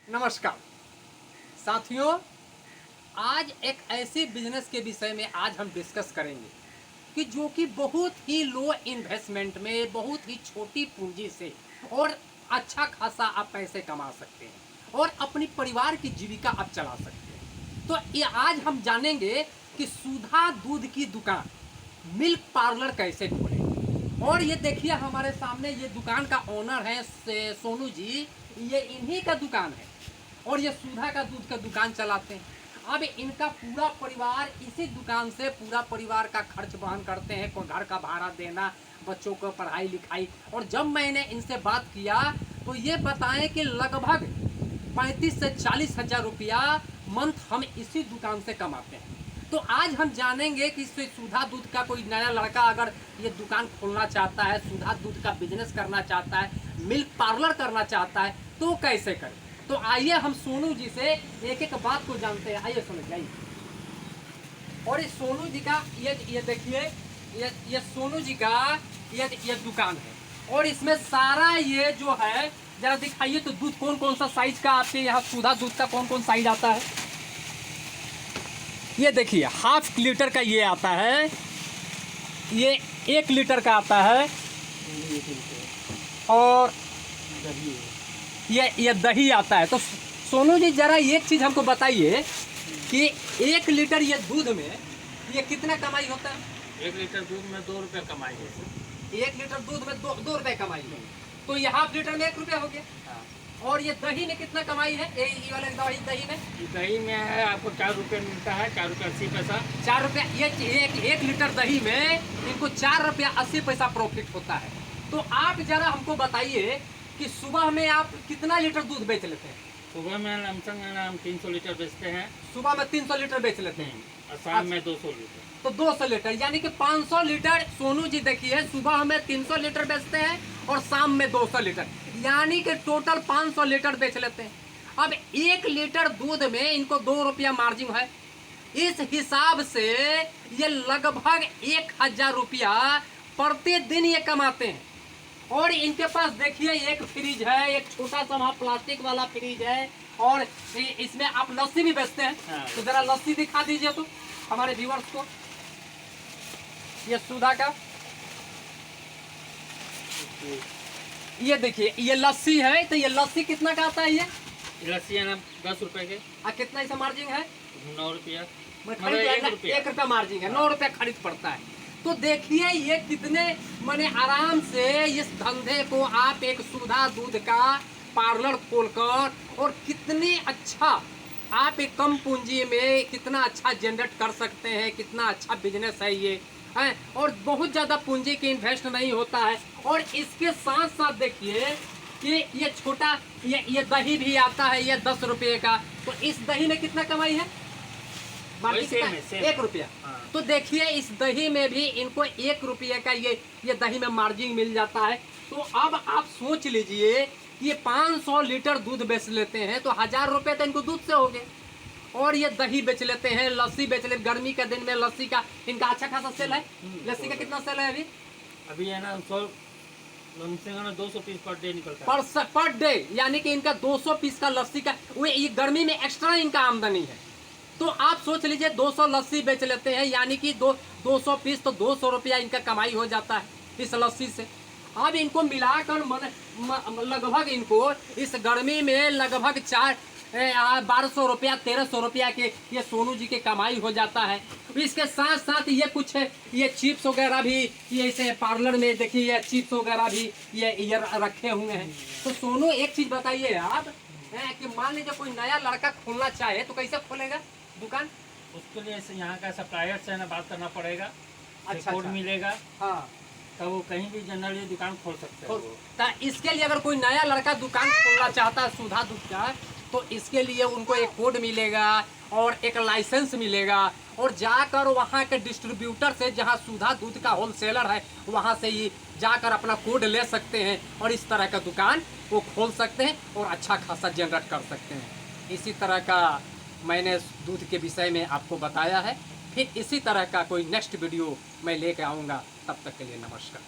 नमस्कार साथियों, आज एक ऐसे बिजनेस के विषय में आज हम डिस्कस करेंगे कि जो कि बहुत ही लो इन्वेस्टमेंट में, बहुत ही छोटी पूंजी से और अच्छा खासा आप पैसे कमा सकते हैं और अपनी परिवार की जीविका आप चला सकते हैं। तो ये आज हम जानेंगे कि सुधा दूध की दुकान, मिल्क पार्लर कैसे खोलें। और ये देखिए हमारे सामने ये दुकान का ओनर है सोनू जी, ये इन्हीं का दुकान है और ये सुधा का दूध का दुकान चलाते हैं। अब इनका पूरा परिवार इसी दुकान से पूरा परिवार का खर्च वहन करते हैं, कोई घर का भाड़ा देना, बच्चों को पढ़ाई लिखाई। और जब मैंने इनसे बात किया तो ये बताएं कि लगभग 35 से 40 हजार रुपया मंथ हम इसी दुकान से कमाते हैं। तो आज हम जानेंगे कि सुधा दूध का कोई नया लड़का अगर ये दुकान खोलना चाहता है, सुधा दूध का बिजनेस करना चाहता है, मिल्क पार्लर करना चाहता है तो कैसे करे। तो आइए हम सोनू जी से एक एक बात को जानते हैं। आइए समझ जाइए। और इस सोनू जी का ये देखिए, ये सोनू जी का ये दुकान है और इसमें सारा ये जो है, जरा दिखाइए तो दूध कौन कौन सा साइज का आपके यहाँ सुधा दूध का कौन कौन साइज आता है। ये देखिए हाफ लीटर का ये आता है, ये 1 लीटर का आता है और ये दही आता है। तो सोनू जी जरा एक चीज़ हमको बताइए कि 1 लीटर ये दूध में ये कितना कमाई होता है। 1 लीटर दूध में 2 रुपये कमाई है। 1 लीटर दूध में 2 रुपये कमाई है, तो ये हाफ लीटर में 1 रुपया हो गया। हाँ। और ये दही में कितना कमाई है, ये वाले दही में दही में है आपको 4 रुपये मिलता है, 4 रुपये 80 पैसा। 4 रुपया, ये 1 लीटर दही में इनको 4 रुपया 80 पैसा प्रॉफिट होता है। तो आप जरा हमको बताइए कि सुबह में आप कितना लीटर दूध बेच लेते हैं। सुबह में लमसम हम 300 लीटर बेचते हैं। सुबह में 300 लीटर बेच लेते हैं और शाम में 200 लीटर। तो 200 लीटर यानी कि 500 लीटर। सोनू जी देखिए, सुबह में 300 लीटर बेचते हैं और शाम में 200 लीटर, यानी कि टोटल 500 लीटर बेच लेते हैं। अब 1 लीटर दूध में इनको 2 रुपया मार्जिन है। इस हिसाब से ये लगभग 1000 रुपया प्रतिदिन ये कमाते हैं। और इनके पास देखिए एक फ्रिज है, एक छोटा सा वहाँ प्लास्टिक वाला फ्रिज है और इसमें आप लस्सी भी बेचते हैं। हाँ। तो जरा लस्सी दिखा दीजिए तो हमारे व्यूअर्स को। ये सुधा का ये देखिए ये लस्सी है। तो ये लस्सी कितना का आता है। ये लस्सी है ना 10 रुपये के। कितना इसका मार्जिन है। 9 रुपया, 1 रुपया मार्जिन है, 9 रुपया खरीद पड़ता है। तो देखिए ये कितने माने आराम से इस धंधे को आप एक सुधा दूध का पार्लर खोलकर और कितनी अच्छा आप एक कम पूंजी में कितना अच्छा जनरेट कर सकते हैं। कितना अच्छा बिजनेस है ये है और बहुत ज़्यादा पूंजी की इन्वेस्ट नहीं होता है। और इसके साथ साथ देखिए कि ये छोटा ये दही भी आता है, ये 10 रुपये का। तो इस दही में कितना कमाई है। 1 रुपया। हाँ। तो देखिए इस दही में भी इनको 1 रुपये का ये दही में मार्जिन मिल जाता है। तो अब आप सोच लीजिए कि ये 500 लीटर दूध बेच लेते हैं तो 1000 रुपये तो इनको दूध से हो गए। और ये दही बेच लेते हैं, लस्सी बेच लेते। गर्मी के दिन में लस्सी का इनका अच्छा खासा सेल है। लस्सी का कितना सेल है अभी है ना 200 पीस पर डे निकलता है। पर डे, यानी कि इनका 200 पीस का लस्सी का, वो ये गर्मी में एक्स्ट्रा इनका आमदनी है। तो आप सोच लीजिए 200 लस्सी बेच लेते हैं, यानी कि 200 पीस तो 200 रुपया इनका कमाई हो जाता है इस लस्सी से। अब इनको मिलाकर लगभग इनको इस गर्मी में लगभग 1200 रुपया 1300 रुपया के ये सोनू जी के कमाई हो जाता है। इसके साथ साथ ये कुछ ये चिप्स वगैरह भी ये इसे पार्लर में देखिए, ये चिप्स वगैरह भी ये रखे हुए हैं। तो सोनू एक चीज़ बताइए आप कि मान लीजिए कोई नया लड़का खोलना चाहे तो कैसे खोलेगा दुकान। उसके लिए यहाँ का सप्लायर से ना बात करना पड़ेगा। अच्छा, कोड मिलेगा। हाँ, तो वो कहीं भी जनरली दुकान खोल सकते हैं। तो इसके लिए अगर कोई नया लड़का दुकान खोलना चाहता है सुधा दूध का, तो इसके लिए उनको एक कोड मिलेगा और एक लाइसेंस मिलेगा और जाकर वहाँ के डिस्ट्रीब्यूटर से, जहाँ सुधा दूध का होलसेलर है, वहाँ से ही जाकर अपना कोड ले सकते हैं और इस तरह का दुकान वो खोल सकते हैं और अच्छा खासा जनरेट कर सकते हैं। इसी तरह का मैंने दूध के विषय में आपको बताया है। फिर इसी तरह का कोई नेक्स्ट वीडियो मैं लेकर आऊँगा। तब तक के लिए नमस्कार।